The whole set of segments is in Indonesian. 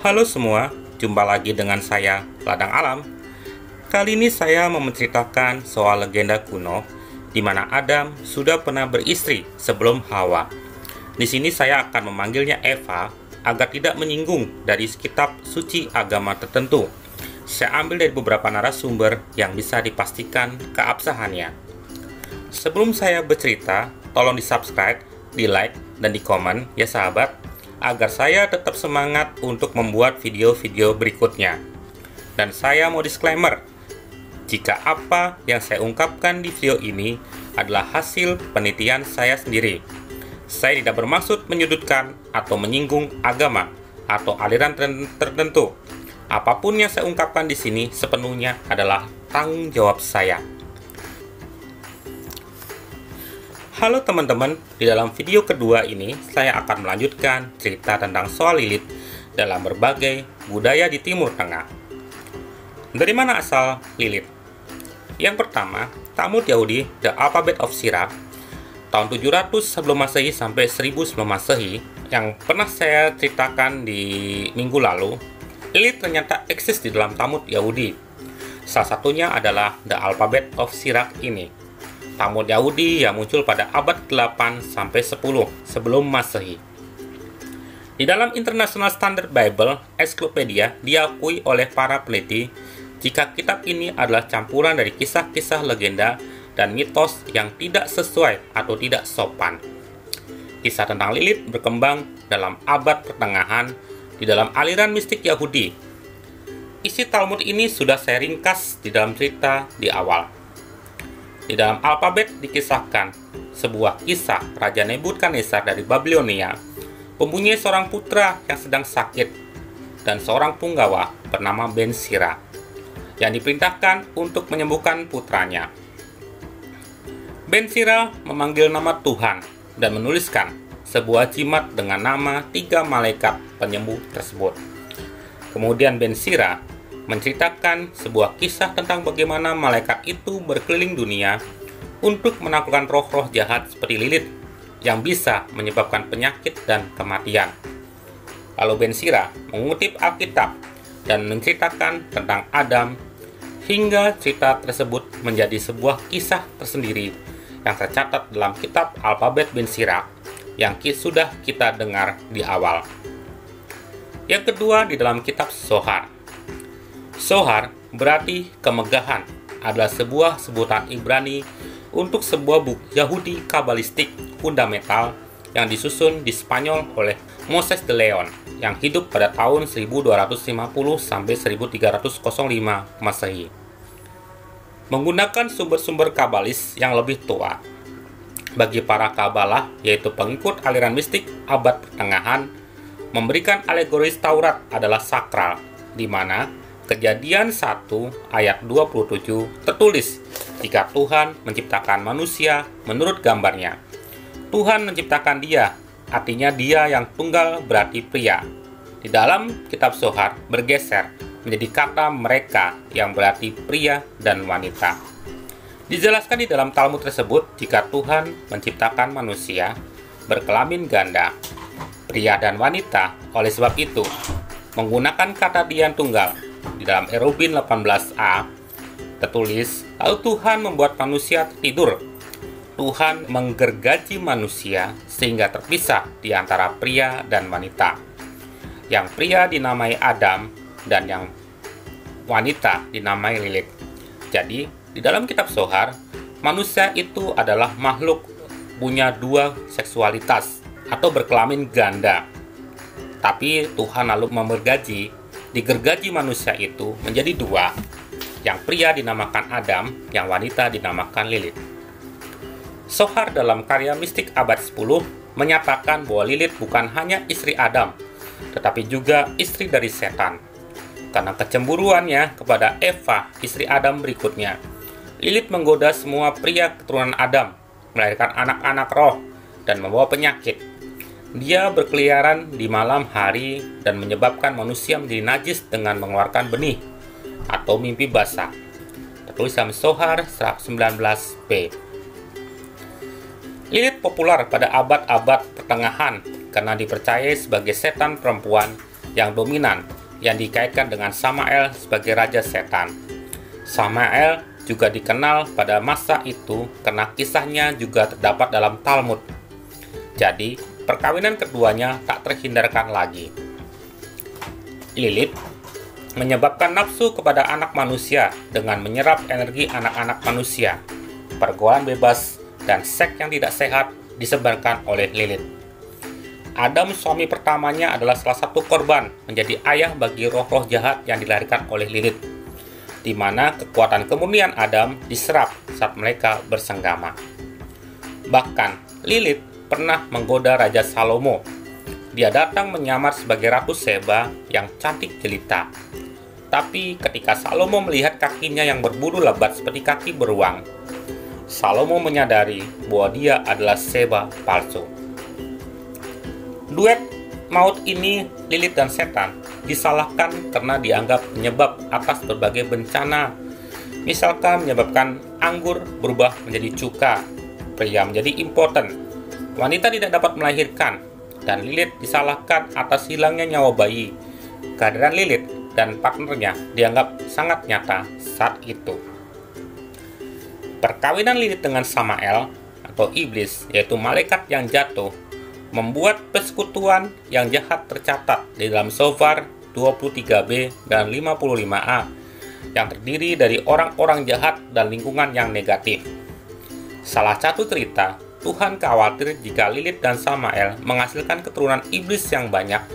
Halo semua, jumpa lagi dengan saya, Ladang Alam. Kali ini saya mau menceritakan soal legenda kuno di mana Adam sudah pernah beristri sebelum Hawa. Di sini saya akan memanggilnya Eva agar tidak menyinggung dari kitab suci agama tertentu. Saya ambil dari beberapa narasumber yang bisa dipastikan keabsahannya. Sebelum saya bercerita, tolong di-subscribe, di-like, dan di-komen ya sahabat, agar saya tetap semangat untuk membuat video-video berikutnya. Dan saya mau disclaimer, jika apa yang saya ungkapkan di video ini adalah hasil penelitian saya sendiri. Saya tidak bermaksud menyudutkan atau menyinggung agama atau aliran tertentu. Apapun yang saya ungkapkan di sini sepenuhnya adalah tanggung jawab saya. Halo teman-teman, di dalam video kedua ini saya akan melanjutkan cerita tentang soal Lilith dalam berbagai budaya di Timur Tengah. Dari mana asal Lilith? Yang pertama, Talmud Yahudi The Alphabet of Sirach tahun 700 sebelum Masehi sampai 1000 sebelum Masehi yang pernah saya ceritakan di minggu lalu. Lilith ternyata eksis di dalam Talmud Yahudi. Salah satunya adalah The Alphabet of Sirach ini. Talmud Yahudi yang muncul pada abad 8 sampai 10 sebelum Masehi. Di dalam International Standard Bible Encyclopedia diakui oleh para peneliti jika kitab ini adalah campuran dari kisah-kisah legenda dan mitos yang tidak sesuai atau tidak sopan. Kisah tentang Lilith berkembang dalam abad pertengahan di dalam aliran mistik Yahudi. Isi Talmud ini sudah saya ringkas di dalam cerita di awal. Di dalam alfabet dikisahkan sebuah kisah Raja Nebukadnezar dari Babilonia mempunyai seorang putra yang sedang sakit dan seorang punggawa bernama Ben Sira yang diperintahkan untuk menyembuhkan putranya. Ben Sira memanggil nama Tuhan dan menuliskan sebuah jimat dengan nama 3 malaikat penyembuh tersebut. Kemudian Ben Sira menceritakan sebuah kisah tentang bagaimana malaikat itu berkeliling dunia untuk menaklukkan roh-roh jahat seperti Lilith yang bisa menyebabkan penyakit dan kematian. Lalu Ben Sira mengutip Alkitab dan menceritakan tentang Adam hingga cerita tersebut menjadi sebuah kisah tersendiri yang tercatat dalam kitab Alfabet Ben Sira yang sudah kita dengar di awal. Yang kedua di dalam kitab Zohar. Zohar berarti kemegahan, adalah sebuah sebutan Ibrani untuk sebuah buku Yahudi kabalistik fundamental yang disusun di Spanyol oleh Moses de Leon yang hidup pada tahun 1250 sampai 1305 Masehi. Menggunakan sumber-sumber kabalis yang lebih tua. Bagi para kabalah, yaitu pengikut aliran mistik abad pertengahan, memberikan alegoris Taurat adalah sakral, di mana Kejadian 1 ayat 27 tertulis, jika Tuhan menciptakan manusia menurut gambarnya. Tuhan menciptakan dia, artinya dia yang tunggal berarti pria. Di dalam kitab Zohar bergeser menjadi kata mereka yang berarti pria dan wanita. Dijelaskan di dalam Talmud tersebut jika Tuhan menciptakan manusia berkelamin ganda, pria dan wanita. Oleh sebab itu, menggunakan kata dia yang tunggal. Di dalam Erubin 18a tertulis, lalu Tuhan membuat manusia tertidur. Tuhan menggergaji manusia sehingga terpisah di antara pria dan wanita. Yang pria dinamai Adam dan yang wanita dinamai Lilith. Jadi, di dalam kitab Zohar, manusia itu adalah makhluk punya 2 seksualitas atau berkelamin ganda. Tapi Tuhan lalu digergaji manusia itu menjadi 2. Yang pria dinamakan Adam, yang wanita dinamakan Lilith. Zohar dalam karya mistik abad 10 menyatakan bahwa Lilith bukan hanya istri Adam, tetapi juga istri dari setan. Karena kecemburuannya kepada Eva, istri Adam berikutnya, Lilith menggoda semua pria keturunan Adam, melahirkan anak-anak roh, dan membawa penyakit. Dia berkeliaran di malam hari dan menyebabkan manusia menjadi najis dengan mengeluarkan benih atau mimpi basah. Tertulis dalam Zohar 19b. Lilith populer pada abad-abad pertengahan karena dipercayai sebagai setan perempuan yang dominan yang dikaitkan dengan Samael sebagai raja setan. Samael juga dikenal pada masa itu karena kisahnya juga terdapat dalam Talmud. Jadi, perkawinan keduanya tak terhindarkan lagi. Lilith menyebabkan nafsu kepada anak manusia dengan menyerap energi anak-anak manusia. Pergaulan bebas dan seks yang tidak sehat disebarkan oleh Lilith. Adam, suami pertamanya, adalah salah satu korban menjadi ayah bagi roh-roh jahat yang dilahirkan oleh Lilith, di mana kekuatan kemurnian Adam diserap saat mereka bersenggama. Bahkan, Lilith pernah menggoda Raja Salomo. Dia datang menyamar sebagai Ratu Seba yang cantik jelita. Tapi ketika Salomo melihat kakinya yang berbulu lebat seperti kaki beruang, Salomo menyadari bahwa dia adalah Seba palsu. Duet maut ini, Lilith dan setan, disalahkan karena dianggap penyebab atas berbagai bencana. Misalkan menyebabkan anggur berubah menjadi cuka, pria menjadi impoten, wanita tidak dapat melahirkan, dan Lilith disalahkan atas hilangnya nyawa bayi. Kehadiran Lilith dan partnernya dianggap sangat nyata saat itu. Perkawinan Lilith dengan Samael atau iblis, yaitu malaikat yang jatuh, membuat persekutuan yang jahat tercatat di dalam Shofar 23b dan 55a yang terdiri dari orang-orang jahat dan lingkungan yang negatif. Salah satu cerita, Tuhan khawatir jika Lilith dan Samael menghasilkan keturunan iblis yang banyak,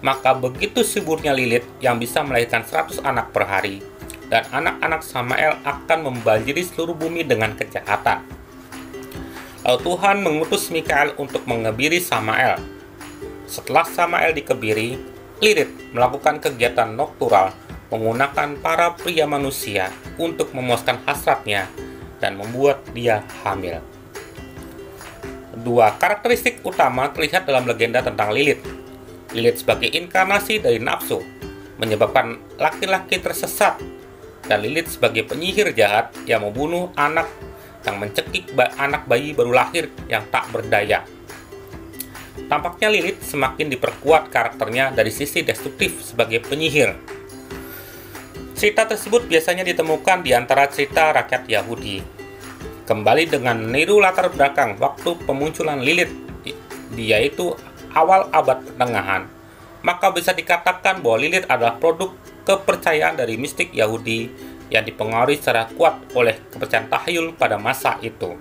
maka begitu suburnya Lilith yang bisa melahirkan 100 anak per hari, dan anak-anak Samael akan membanjiri seluruh bumi dengan kejahatan. Lalu Tuhan mengutus Mikael untuk mengebiri Samael. Setelah Samael dikebiri, Lilith melakukan kegiatan noktural menggunakan para pria manusia untuk memuaskan hasratnya dan membuat dia hamil. Dua karakteristik utama terlihat dalam legenda tentang Lilith. Lilith sebagai inkarnasi dari nafsu, menyebabkan laki-laki tersesat, dan Lilith sebagai penyihir jahat yang membunuh anak, yang mencekik anak bayi baru lahir yang tak berdaya. Tampaknya Lilith semakin diperkuat karakternya dari sisi destruktif sebagai penyihir. Cerita tersebut biasanya ditemukan di antara cerita rakyat Yahudi. Kembali dengan meniru latar belakang waktu pemunculan Lilith, yaitu awal abad pertengahan, maka bisa dikatakan bahwa Lilith adalah produk kepercayaan dari mistik Yahudi yang dipengaruhi secara kuat oleh kepercayaan tahyul pada masa itu.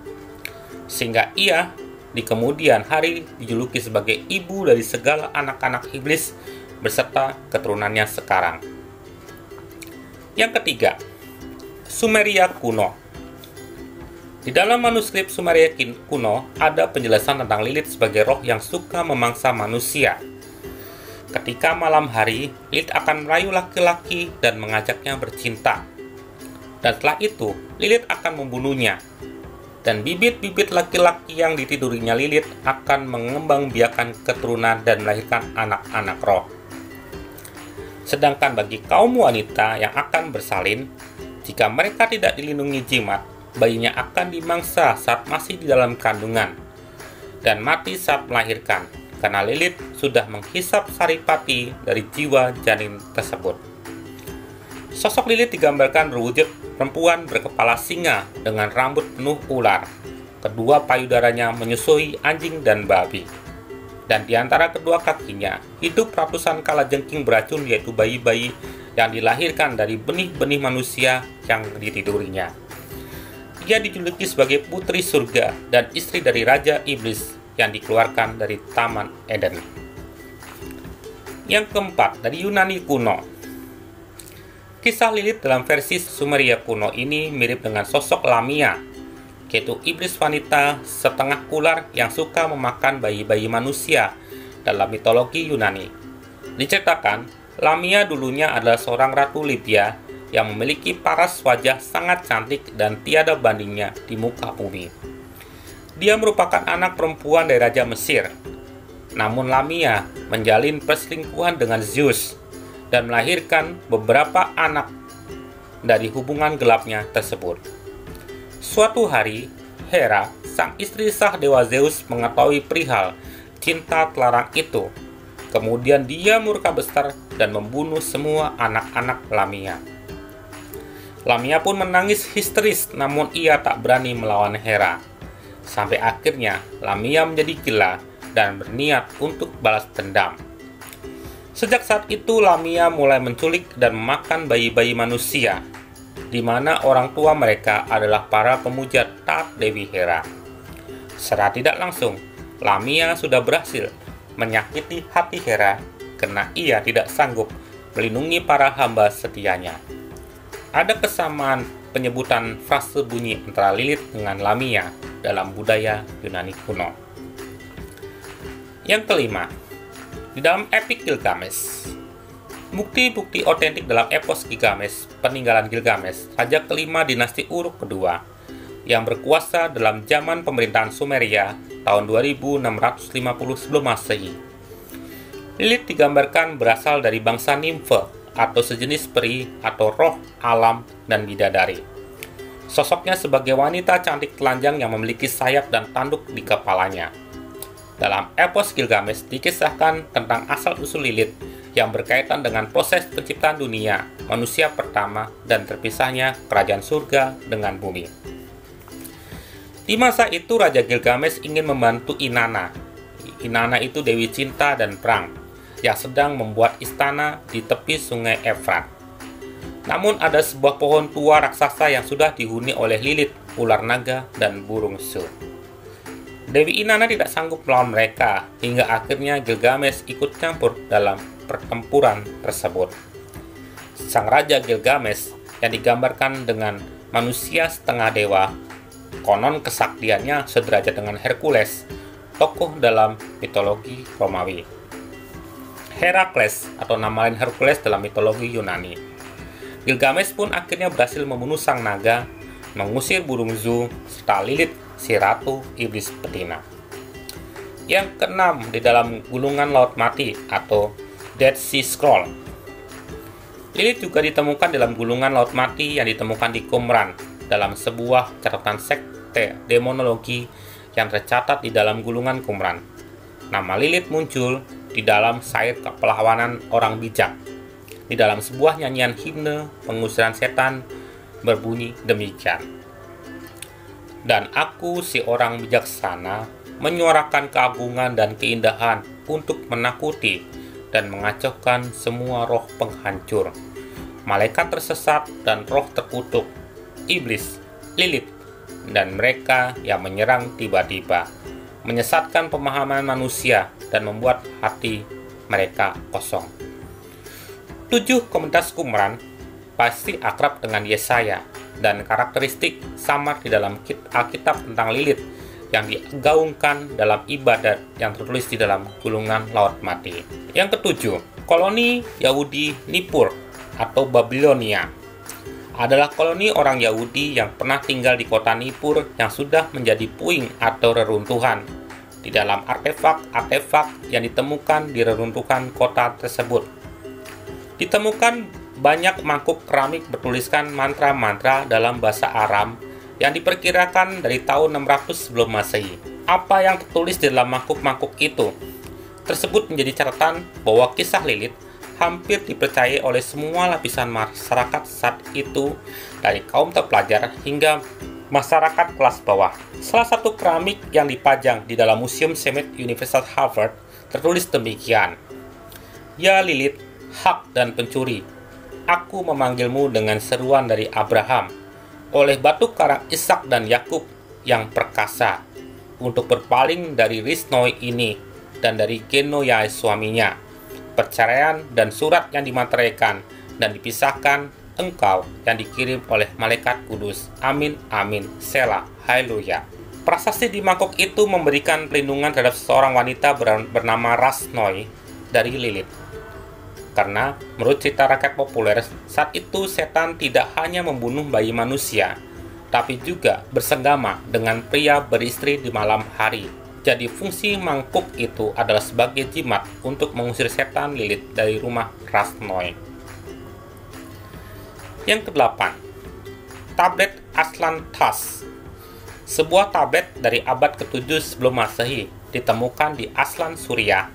Sehingga ia di kemudian hari dijuluki sebagai ibu dari segala anak-anak iblis beserta keturunannya sekarang. Yang ketiga, Sumeria kuno. Di dalam manuskrip Sumeria kuno ada penjelasan tentang Lilith sebagai roh yang suka memangsa manusia. Ketika malam hari, Lilith akan merayu laki-laki dan mengajaknya bercinta. Dan setelah itu, Lilith akan membunuhnya. Dan bibit-bibit laki-laki yang ditidurinya Lilith akan mengembangbiakan keturunan dan melahirkan anak-anak roh. Sedangkan bagi kaum wanita yang akan bersalin, jika mereka tidak dilindungi jimat, bayinya akan dimangsa saat masih di dalam kandungan dan mati saat melahirkan, karena Lilith sudah menghisap saripati dari jiwa janin tersebut. Sosok Lilith digambarkan berwujud perempuan berkepala singa dengan rambut penuh ular. Kedua payudaranya menyusui anjing dan babi. Dan di antara kedua kakinya hidup ratusan kalajengking beracun, yaitu bayi-bayi yang dilahirkan dari benih-benih manusia yang ditidurinya. Ia dijuluki sebagai putri surga dan istri dari Raja Iblis yang dikeluarkan dari Taman Eden. Yang keempat, dari Yunani kuno. Kisah Lilith dalam versi Sumeria kuno ini mirip dengan sosok Lamia, yaitu iblis wanita setengah ular yang suka memakan bayi-bayi manusia dalam mitologi Yunani. Diceritakan, Lamia dulunya adalah seorang ratu Libya yang memiliki paras wajah sangat cantik dan tiada bandingnya di muka bumi. Dia merupakan anak perempuan dari Raja Mesir. Namun Lamia menjalin perselingkuhan dengan Zeus dan melahirkan beberapa anak dari hubungan gelapnya tersebut. Suatu hari, Hera, sang istri sah dewa Zeus, mengetahui perihal cinta terlarang itu. Kemudian dia murka besar dan membunuh semua anak-anak Lamia. Lamia pun menangis histeris, namun ia tak berani melawan Hera. Sampai akhirnya Lamia menjadi gila dan berniat untuk balas dendam. Sejak saat itu Lamia mulai menculik dan memakan bayi-bayi manusia, di mana orang tua mereka adalah para pemuja taat Dewi Hera. Secara tidak langsung, Lamia sudah berhasil menyakiti hati Hera karena ia tidak sanggup melindungi para hamba setianya. Ada kesamaan penyebutan frase bunyi antara Lilith dengan Lamia dalam budaya Yunani kuno. Yang kelima, di dalam epik Gilgamesh. Bukti-bukti otentik dalam epos Gilgamesh, peninggalan Gilgamesh, raja kelima dinasti Uruk kedua, yang berkuasa dalam zaman pemerintahan Sumeria tahun 2650 sebelum Masehi. Lilith digambarkan berasal dari bangsa nimfe atau sejenis peri atau roh alam dan bidadari. Sosoknya sebagai wanita cantik telanjang yang memiliki sayap dan tanduk di kepalanya. Dalam epos Gilgamesh dikisahkan tentang asal-usul Lilith yang berkaitan dengan proses penciptaan dunia, manusia pertama, dan terpisahnya kerajaan surga dengan bumi. Di masa itu Raja Gilgamesh ingin membantu Inanna. Inanna itu dewi cinta dan perang, yang sedang membuat istana di tepi sungai Efrat. Namun ada sebuah pohon tua raksasa yang sudah dihuni oleh Lilith, ular naga, dan burung su. Dewi Inanna tidak sanggup melawan mereka, hingga akhirnya Gilgamesh ikut campur dalam pertempuran tersebut. Sang Raja Gilgamesh yang digambarkan dengan manusia setengah dewa, konon kesaktiannya sederajat dengan Hercules, tokoh dalam mitologi Romawi. Herakles atau nama lain Hercules dalam mitologi Yunani. Gilgamesh pun akhirnya berhasil membunuh sang naga, mengusir burung zu, serta Lilith, si ratu iblis betina. Yang keenam, di dalam gulungan laut mati atau Dead Sea Scroll. Lilith juga ditemukan dalam gulungan laut mati yang ditemukan di Qumran dalam sebuah catatan sekte demonologi yang tercatat di dalam gulungan Qumran. Nama Lilith muncul di dalam syair kepahlawanan orang bijak. Di dalam sebuah nyanyian himne pengusiran setan berbunyi demikian. Dan aku si orang bijaksana menyuarakan keagungan dan keindahan untuk menakuti dan mengacaukan semua roh penghancur, malaikat tersesat dan roh terkutuk, iblis, Lilith, dan mereka yang menyerang tiba-tiba, menyesatkan pemahaman manusia dan membuat hati mereka kosong. 7 komunitas Qumran pasti akrab dengan Yesaya, dan karakteristik samar di dalam Alkitab tentang Lilith yang digaungkan dalam ibadat yang tertulis di dalam gulungan laut mati. Yang ketujuh, koloni Yahudi Nippur atau Babilonia adalah koloni orang Yahudi yang pernah tinggal di kota Nippur yang sudah menjadi puing atau reruntuhan. Di dalam artefak-artefak yang ditemukan di reruntuhan kota tersebut, ditemukan banyak mangkuk keramik bertuliskan mantra-mantra dalam bahasa Aram yang diperkirakan dari tahun 600 sebelum Masehi. Apa yang tertulis di dalam mangkuk-mangkuk itu tersebut menjadi catatan bahwa kisah Lilith hampir dipercayai oleh semua lapisan masyarakat saat itu, dari kaum terpelajar hingga masyarakat kelas bawah. Salah satu keramik yang dipajang di dalam Museum Summit Universitas Harvard tertulis demikian. Ya Lilith, hak dan pencuri, aku memanggilmu dengan seruan dari Abraham, oleh batu karang Ishak dan Yakub yang perkasa, untuk berpaling dari Risnoi ini dan dari Genoyai suaminya, perceraian dan surat yang dimateraikan dan dipisahkan engkau yang dikirim oleh malaikat kudus. Amin, amin, Selah, haleluya. Prasasti di mangkuk itu memberikan perlindungan terhadap seorang wanita bernama Rasnoi dari Lilith. Karena menurut cerita rakyat populer, saat itu setan tidak hanya membunuh bayi manusia, tapi juga bersenggama dengan pria beristri di malam hari. Jadi fungsi mangkuk itu adalah sebagai jimat untuk mengusir setan Lilith dari rumah Rasnoi. Yang kedelapan, tablet Aslan Tas. Sebuah tablet dari abad ke-7 sebelum Masehi ditemukan di Aslan, Suriah,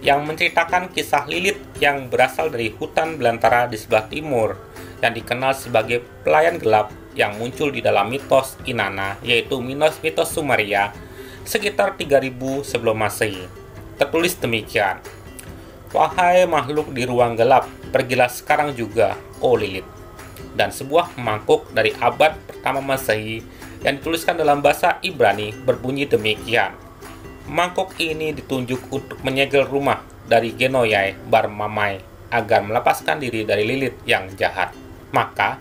yang menceritakan kisah Lilith yang berasal dari hutan belantara di sebelah timur yang dikenal sebagai pelayan gelap yang muncul di dalam mitos Inanna, yaitu mitos Sumeria sekitar 3000 sebelum Masehi. Tertulis demikian, "Wahai makhluk di ruang gelap, pergilah sekarang juga, oh Lilith." Dan sebuah mangkuk dari abad pertama Masehi yang dituliskan dalam bahasa Ibrani berbunyi demikian. Mangkuk ini ditunjuk untuk menyegel rumah dari Genoyai Bar Mamai agar melepaskan diri dari Lilith yang jahat. Maka,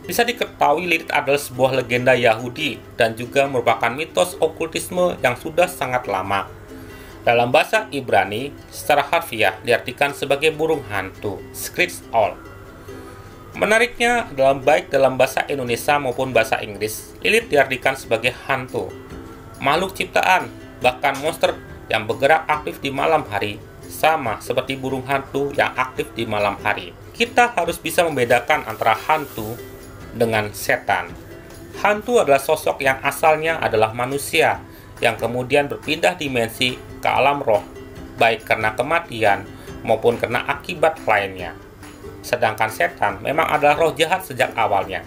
bisa diketahui Lilith adalah sebuah legenda Yahudi dan juga merupakan mitos okultisme yang sudah sangat lama. Dalam bahasa Ibrani, secara harfiah diartikan sebagai burung hantu, Skrits Owl. Menariknya, baik dalam bahasa Indonesia maupun bahasa Inggris, Lilith diartikan sebagai hantu, makhluk ciptaan, bahkan monster yang bergerak aktif di malam hari, sama seperti burung hantu yang aktif di malam hari. Kita harus bisa membedakan antara hantu dengan setan. Hantu adalah sosok yang asalnya adalah manusia, yang kemudian berpindah dimensi ke alam roh, baik karena kematian maupun karena akibat lainnya. Sedangkan setan memang adalah roh jahat sejak awalnya.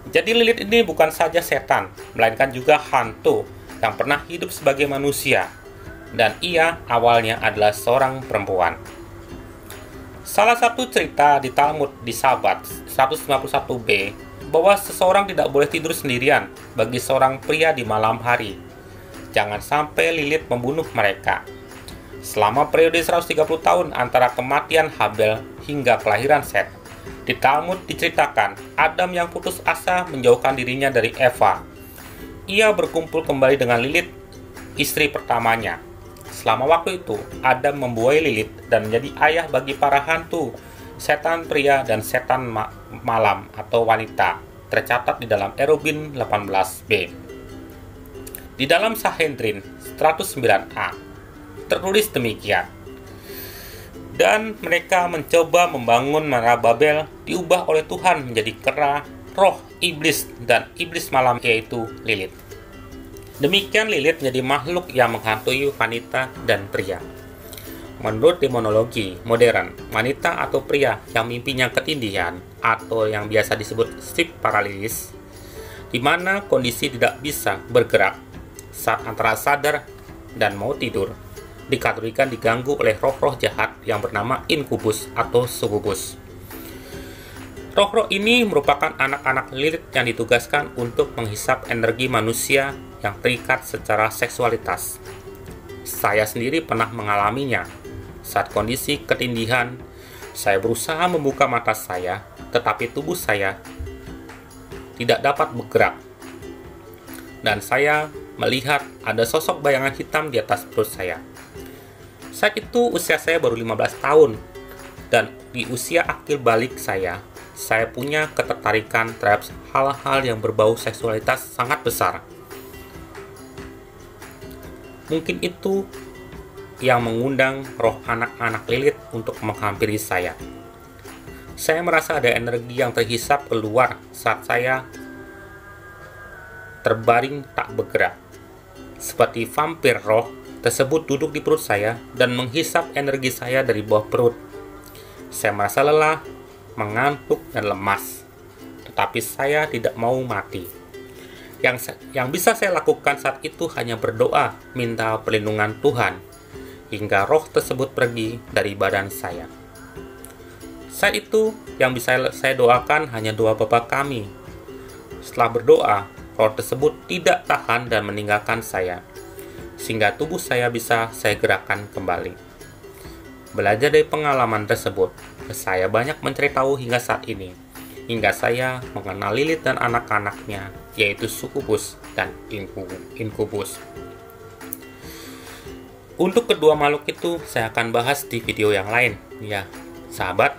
Jadi Lilith ini bukan saja setan, melainkan juga hantu yang pernah hidup sebagai manusia, dan ia awalnya adalah seorang perempuan. Salah satu cerita di Talmud di Sabat 151b bahwa seseorang tidak boleh tidur sendirian bagi seorang pria di malam hari. Jangan sampai Lilith membunuh mereka. Selama periode 130 tahun antara kematian Habel hingga kelahiran Set, di Talmud diceritakan Adam yang putus asa menjauhkan dirinya dari Eva. Ia berkumpul kembali dengan Lilith, istri pertamanya. Selama waktu itu, Adam membuai Lilith dan menjadi ayah bagi para hantu, setan pria dan setan malam atau wanita, tercatat di dalam Erubin 18b. Di dalam Sanhedrin 109a, tertulis demikian. Dan mereka mencoba membangun Menara Babel, diubah oleh Tuhan menjadi kera, roh iblis dan iblis malam, yaitu Lilith. Demikian Lilith menjadi makhluk yang menghantui wanita dan pria. Menurut demonologi modern, wanita atau pria yang mimpinya ketindihan atau yang biasa disebut sleep paralysis, di mana kondisi tidak bisa bergerak saat antara sadar dan mau tidur, dikategorikan diganggu oleh roh-roh jahat yang bernama inkubus atau sukubus. Roh-roh ini merupakan anak-anak Lilith yang ditugaskan untuk menghisap energi manusia yang terikat secara seksualitas. Saya sendiri pernah mengalaminya. Saat kondisi ketindihan, saya berusaha membuka mata saya, tetapi tubuh saya tidak dapat bergerak. Dan saya melihat ada sosok bayangan hitam di atas perut saya. Saat itu usia saya baru 15 tahun, dan di usia akil balik saya punya ketertarikan terhadap hal-hal yang berbau seksualitas sangat besar. Mungkin itu yang mengundang roh anak-anak Lilith untuk menghampiri saya. Saya merasa ada energi yang terhisap keluar saat saya terbaring tak bergerak. Seperti vampir, roh tersebut duduk di perut saya dan menghisap energi saya dari bawah perut. Saya merasa lelah, mengantuk, dan lemas. Tetapi saya tidak mau mati. Yang bisa saya lakukan saat itu hanya berdoa, minta perlindungan Tuhan, hingga roh tersebut pergi dari badan saya. Saat itu, yang bisa saya doakan hanya doa Bapa kami. Setelah berdoa, roh tersebut tidak tahan dan meninggalkan saya, sehingga tubuh saya bisa saya gerakkan kembali. Belajar dari pengalaman tersebut, saya banyak mencari tahu hingga saat ini, hingga saya mengenal Lilith dan anak-anaknya, yaitu sukubus dan inkubus. Untuk kedua makhluk itu, saya akan bahas di video yang lain. Ya, sahabat,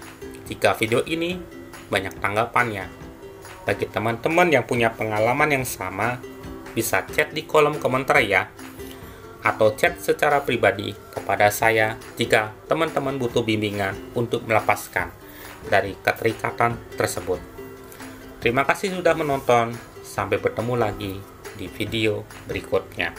jika video ini banyak tanggapannya, bagi teman-teman yang punya pengalaman yang sama, bisa chat di kolom komentar ya, atau chat secara pribadi kepada saya jika teman-teman butuh bimbingan untuk melepaskan dari keterikatan tersebut. Terima kasih sudah menonton, sampai bertemu lagi di video berikutnya.